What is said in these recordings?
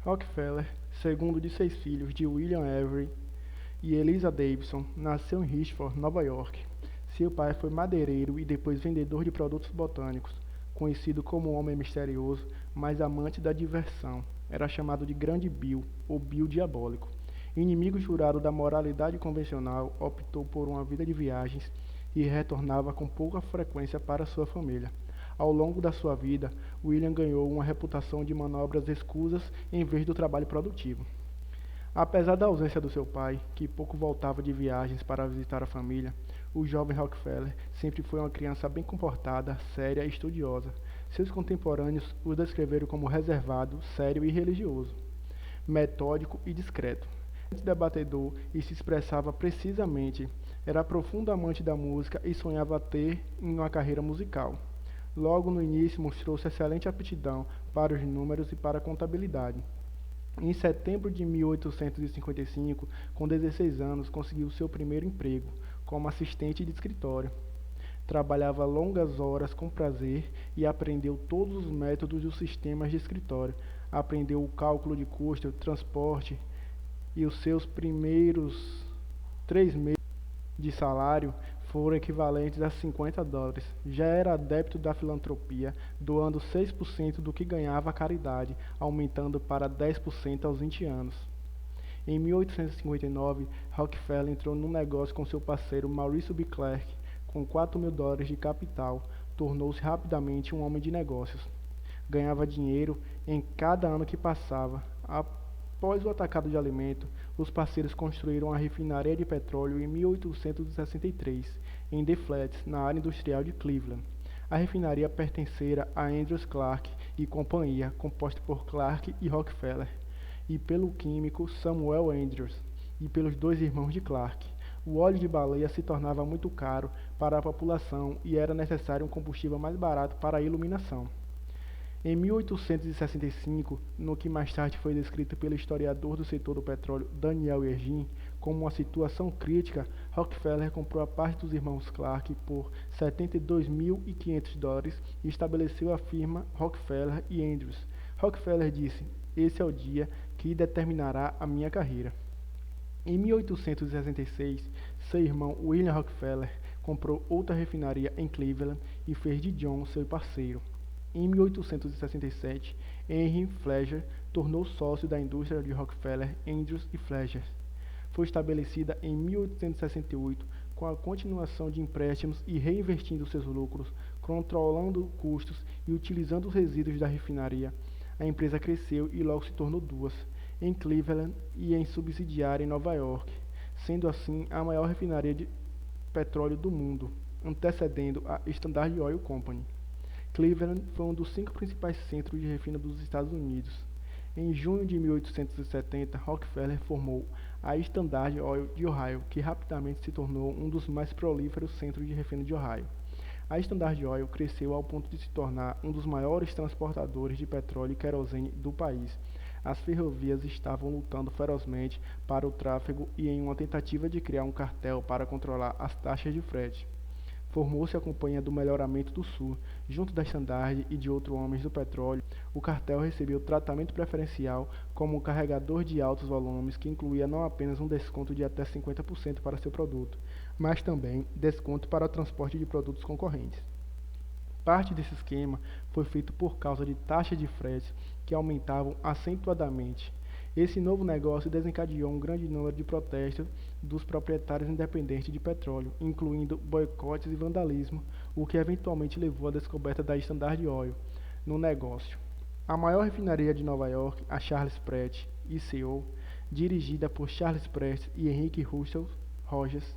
Rockefeller, segundo de 6 filhos de William Avery e Eliza Davidson, nasceu em Richford, Nova York. Seu pai foi madeireiro e depois vendedor de produtos botânicos, conhecido como homem misterioso, mas amante da diversão. Era chamado de Grande Bill, ou Bill Diabólico. Inimigo jurado da moralidade convencional, optou por uma vida de viagens e retornava com pouca frequência para sua família. Ao longo da sua vida, William ganhou uma reputação de manobras escusas em vez do trabalho produtivo. Apesar da ausência do seu pai, que pouco voltava de viagens para visitar a família, o jovem Rockefeller sempre foi uma criança bem comportada, séria e estudiosa. Seus contemporâneos o descreveram como reservado, sério e religioso, metódico e discreto. Debatedor e se expressava precisamente, era profundo amante da música e sonhava ter uma carreira musical. Logo no início mostrou-se excelente aptidão para os números e para a contabilidade. Em setembro de 1855, com 16 anos, conseguiu seu primeiro emprego, como assistente de escritório. Trabalhava longas horas com prazer e aprendeu todos os métodos dos sistemas de escritório. Aprendeu o cálculo de custo, transporte e os seus primeiros 3 meses de salário foram equivalentes a $50. Já era adepto da filantropia, doando 6% do que ganhava à caridade, aumentando para 10% aos 20 anos. Em 1859, Rockefeller entrou num negócio com seu parceiro Maurice B. Clark, com $4.000 de capital. Tornou-se rapidamente um homem de negócios. Ganhava dinheiro em cada ano que passava. Após o atacado de alimento, os parceiros construíram a refinaria de petróleo em 1863, em The Flats, na área industrial de Cleveland. A refinaria pertencera a Andrews Clark e Companhia, composta por Clark e Rockefeller, e pelo químico Samuel Andrews, e pelos 2 irmãos de Clark. O óleo de baleia se tornava muito caro para a população e era necessário um combustível mais barato para a iluminação. Em 1865, no que mais tarde foi descrito pelo historiador do setor do petróleo Daniel Yergin como uma situação crítica, Rockefeller comprou a parte dos irmãos Clark por $72.500 e estabeleceu a firma Rockefeller e Andrews. Rockefeller disse: "Esse é o dia que determinará a minha carreira." Em 1866, seu irmão William Rockefeller comprou outra refinaria em Cleveland e fez de John seu parceiro. Em 1867, Henry Flagler tornou sócio da indústria de Rockefeller, Andrews e Flagler. Foi estabelecida em 1868 com a continuação de empréstimos e reinvestindo seus lucros, controlando custos e utilizando os resíduos da refinaria. A empresa cresceu e logo se tornou duas, em Cleveland e em subsidiária em Nova York, sendo assim a maior refinaria de petróleo do mundo, antecedendo a Standard Oil Company. Cleveland foi um dos 5 principais centros de refino dos Estados Unidos. Em junho de 1870, Rockefeller formou a Standard Oil de Ohio, que rapidamente se tornou um dos mais prolíferos centros de refino de Ohio. A Standard Oil cresceu ao ponto de se tornar um dos maiores transportadores de petróleo e querosene do país. As ferrovias estavam lutando ferozmente para o tráfego e em uma tentativa de criar um cartel para controlar as taxas de frete. Formou-se a Companhia do Melhoramento do Sul, junto da Standard e de outros homens do petróleo. O cartel recebeu tratamento preferencial como um carregador de altos volumes que incluía não apenas um desconto de até 50% para seu produto, mas também desconto para o transporte de produtos concorrentes. Parte desse esquema foi feito por causa de taxas de frete que aumentavam acentuadamente. Esse novo negócio desencadeou um grande número de protestos dos proprietários independentes de petróleo, incluindo boicotes e vandalismo, o que eventualmente levou à descoberta da Standard Oil no negócio. A maior refinaria de Nova York, a Charles Pratt ICO, dirigida por Charles Pratt e Henry Russell Rogers,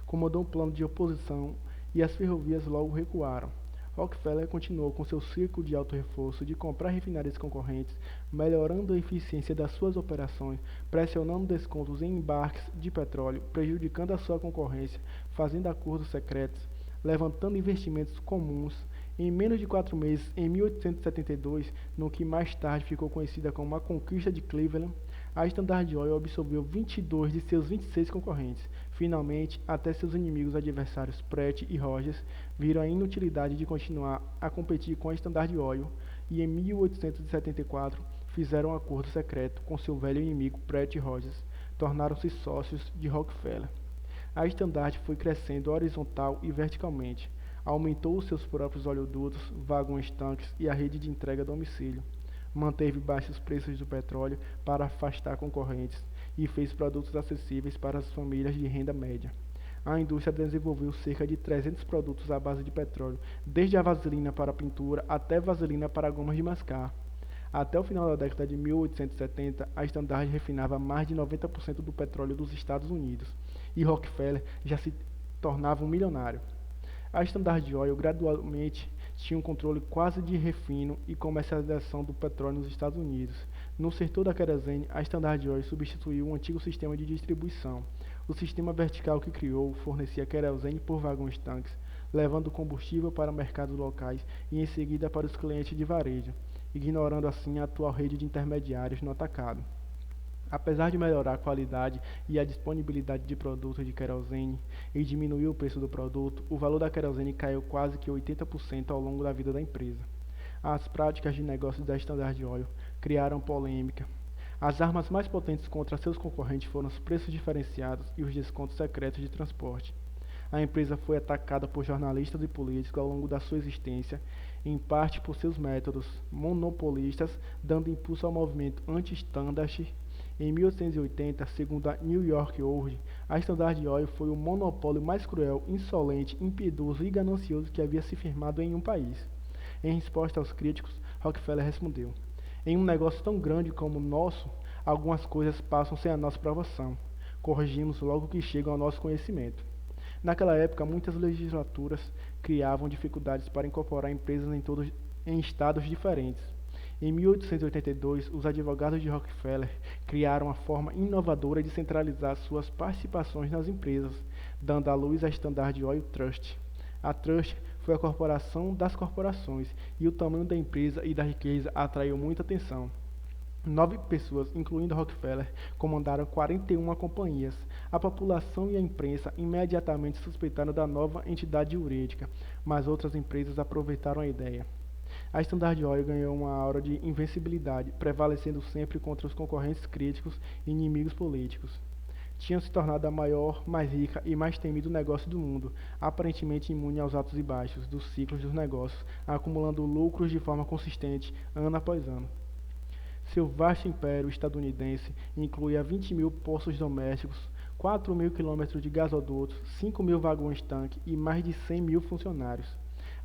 comandou um plano de oposição e as ferrovias logo recuaram. Rockefeller continuou com seu ciclo de alto reforço de comprar refinarias concorrentes, melhorando a eficiência das suas operações, pressionando descontos em embarques de petróleo, prejudicando a sua concorrência, fazendo acordos secretos, levantando investimentos comuns. Em menos de 4 meses, em 1872, no que mais tarde ficou conhecida como a Conquista de Cleveland, a Standard Oil absorveu 22 de seus 26 concorrentes. Finalmente, até seus inimigos adversários Pratt e Rogers viram a inutilidade de continuar a competir com a Standard Oil e em 1874 fizeram um acordo secreto com seu velho inimigo Bret Rogers, tornaram-se sócios de Rockefeller. A estandarte foi crescendo horizontal e verticalmente, aumentou os seus próprios oleodutos, vagões-tanques e a rede de entrega a domicílio. Manteve baixos preços do petróleo para afastar concorrentes e fez produtos acessíveis para as famílias de renda média. A indústria desenvolveu cerca de 300 produtos à base de petróleo, desde a vaselina para a pintura até vaselina para gomas de mascar. Até o final da década de 1870, a Standard refinava mais de 90% do petróleo dos Estados Unidos, e Rockefeller já se tornava um milionário. A Standard Oil gradualmente tinha um controle quase de refino e comercialização do petróleo nos Estados Unidos. No setor da querosene, a Standard Oil substituiu um antigo sistema de distribuição. O sistema vertical que criou fornecia querosene por vagões-tanques, levando combustível para mercados locais e em seguida para os clientes de varejo, ignorando assim a atual rede de intermediários no atacado. Apesar de melhorar a qualidade e a disponibilidade de produtos de querosene e diminuir o preço do produto, o valor da querosene caiu quase que 80% ao longo da vida da empresa. As práticas de negócios da Standard Oil criaram polêmica. As armas mais potentes contra seus concorrentes foram os preços diferenciados e os descontos secretos de transporte. A empresa foi atacada por jornalistas e políticos ao longo da sua existência, em parte por seus métodos monopolistas, dando impulso ao movimento anti-Standard. Em 1880, segundo a New York World, a Standard Oil foi o monopólio mais cruel, insolente, impiedoso e ganancioso que havia se firmado em um país. Em resposta aos críticos, Rockefeller respondeu: "Em um negócio tão grande como o nosso, algumas coisas passam sem a nossa aprovação. Corrigimos logo que chegam ao nosso conhecimento." Naquela época, muitas legislaturas criavam dificuldades para incorporar empresas em estados diferentes. Em 1882, os advogados de Rockefeller criaram uma forma inovadora de centralizar suas participações nas empresas, dando à luz a Standard Oil Trust. A Trust foi a corporação das corporações, e o tamanho da empresa e da riqueza atraiu muita atenção. 9 pessoas, incluindo Rockefeller, comandaram 41 companhias. A população e a imprensa imediatamente suspeitaram da nova entidade jurídica, mas outras empresas aproveitaram a ideia. A Standard Oil ganhou uma aura de invencibilidade, prevalecendo sempre contra os concorrentes críticos e inimigos políticos. Tinha se tornado a maior, mais rica e mais temido negócio do mundo, aparentemente imune aos altos e baixos dos ciclos dos negócios, acumulando lucros de forma consistente, ano após ano. Seu vasto império estadunidense incluía 20.000 poços domésticos, 4.000 quilômetros de gasodutos, 5.000 vagões-tanque e mais de 100.000 funcionários.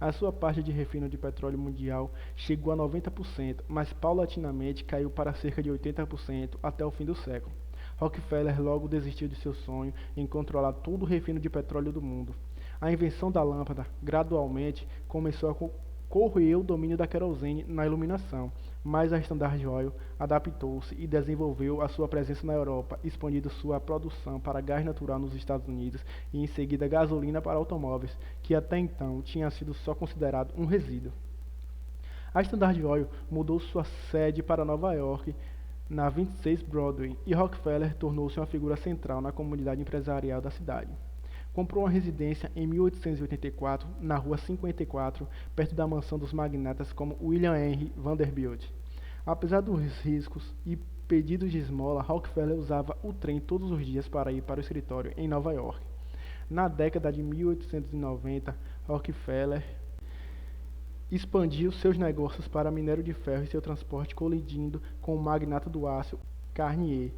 A sua parte de refino de petróleo mundial chegou a 90%, mas paulatinamente caiu para cerca de 80% até o fim do século. Rockefeller logo desistiu de seu sonho em controlar todo o refino de petróleo do mundo. A invenção da lâmpada, gradualmente, começou a corroer o domínio da querosene na iluminação, mas a Standard Oil adaptou-se e desenvolveu a sua presença na Europa, expandindo sua produção para gás natural nos Estados Unidos e em seguida gasolina para automóveis, que até então tinha sido só considerado um resíduo. A Standard Oil mudou sua sede para Nova York, na 26 Broadway, e Rockefeller tornou-se uma figura central na comunidade empresarial da cidade. Comprou uma residência em 1884, na Rua 54, perto da mansão dos magnatas como William Henry Vanderbilt. Apesar dos riscos e pedidos de esmola, Rockefeller usava o trem todos os dias para ir para o escritório em Nova York. Na década de 1890, Rockefeller expandiu seus negócios para minério de ferro e seu transporte, colidindo com o magnata do aço Cartier.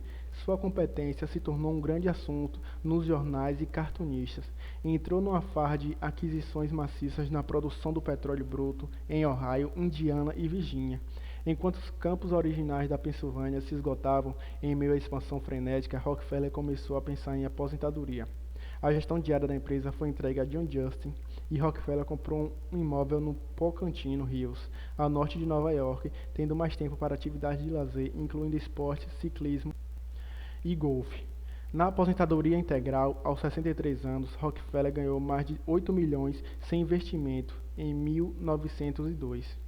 Sua competência se tornou um grande assunto nos jornais e cartunistas. Entrou numa farra de aquisições maciças na produção do petróleo bruto em Ohio, Indiana e Virgínia. Enquanto os campos originais da Pensilvânia se esgotavam em meio à expansão frenética, Rockefeller começou a pensar em aposentadoria. A gestão diária da empresa foi entregue a John Justin e Rockefeller comprou um imóvel no Pocantino Hills, ao norte de Nova York, tendo mais tempo para atividades de lazer, incluindo esporte, ciclismo e golfe. Na aposentadoria integral, aos 63 anos, Rockefeller ganhou mais de 8 milhões sem investimento em 1902.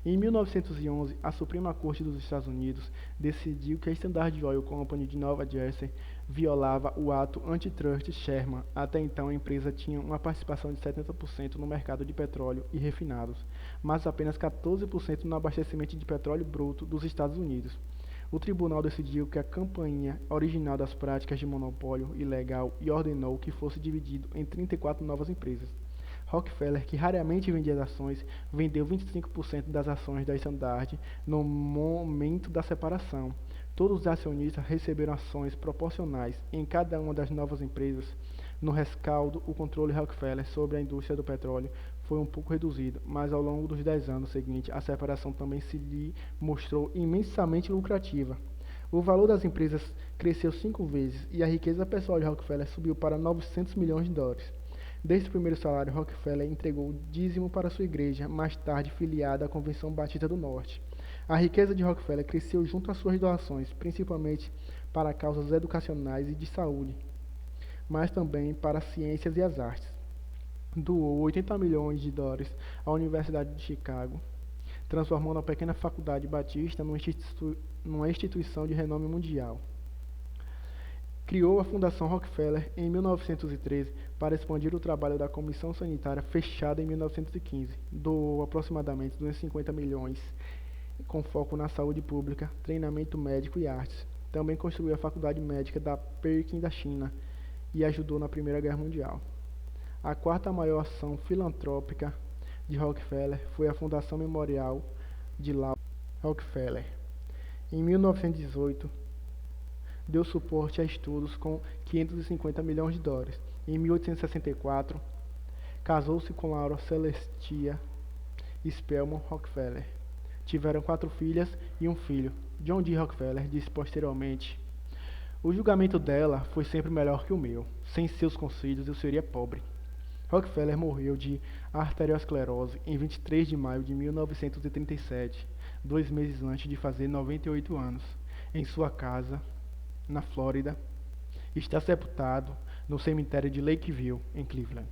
Em 1911, a Suprema Corte dos Estados Unidos decidiu que a Standard Oil Company de Nova Jersey violava o ato antitrust Sherman. Até então, a empresa tinha uma participação de 70% no mercado de petróleo e refinados, mas apenas 14% no abastecimento de petróleo bruto dos Estados Unidos. O tribunal decidiu que a campanha original das práticas de monopólio ilegal e ordenou que fosse dividido em 34 novas empresas. Rockefeller, que raramente vendia ações, vendeu 25% das ações da Standard no momento da separação. Todos os acionistas receberam ações proporcionais em cada uma das novas empresas. No rescaldo, o controle Rockefeller sobre a indústria do petróleo foi um pouco reduzido, mas ao longo dos 10 anos seguintes, a separação também se lhe mostrou imensamente lucrativa. O valor das empresas cresceu 5 vezes e a riqueza pessoal de Rockefeller subiu para 900 milhões de dólares. Desde o primeiro salário, Rockefeller entregou o dízimo para sua igreja, mais tarde filiada à Convenção Batista do Norte. A riqueza de Rockefeller cresceu junto às suas doações, principalmente para causas educacionais e de saúde, mas também para as ciências e as artes. Doou 80 milhões de dólares à Universidade de Chicago, transformando a pequena faculdade batista numa instituição de renome mundial. Criou a Fundação Rockefeller em 1913 para expandir o trabalho da Comissão Sanitária, fechada em 1915. Doou aproximadamente 250 milhões com foco na saúde pública, treinamento médico e artes. Também construiu a Faculdade Médica da Peking da China e ajudou na Primeira Guerra Mundial. A quarta maior ação filantrópica de Rockefeller foi a Fundação Memorial de Laura Rockefeller. Em 1918, deu suporte a estudos com 550 milhões de dólares. Em 1864, casou-se com Laura Celestia Spelman Rockefeller. Tiveram 4 filhas e um filho. John D. Rockefeller disse posteriormente: "O julgamento dela foi sempre melhor que o meu. Sem seus conselhos eu seria pobre." Rockefeller morreu de arteriosclerose em 23 de maio de 1937, 2 meses antes de fazer 98 anos, em sua casa, na Flórida. Está sepultado no cemitério de Lakeview, em Cleveland.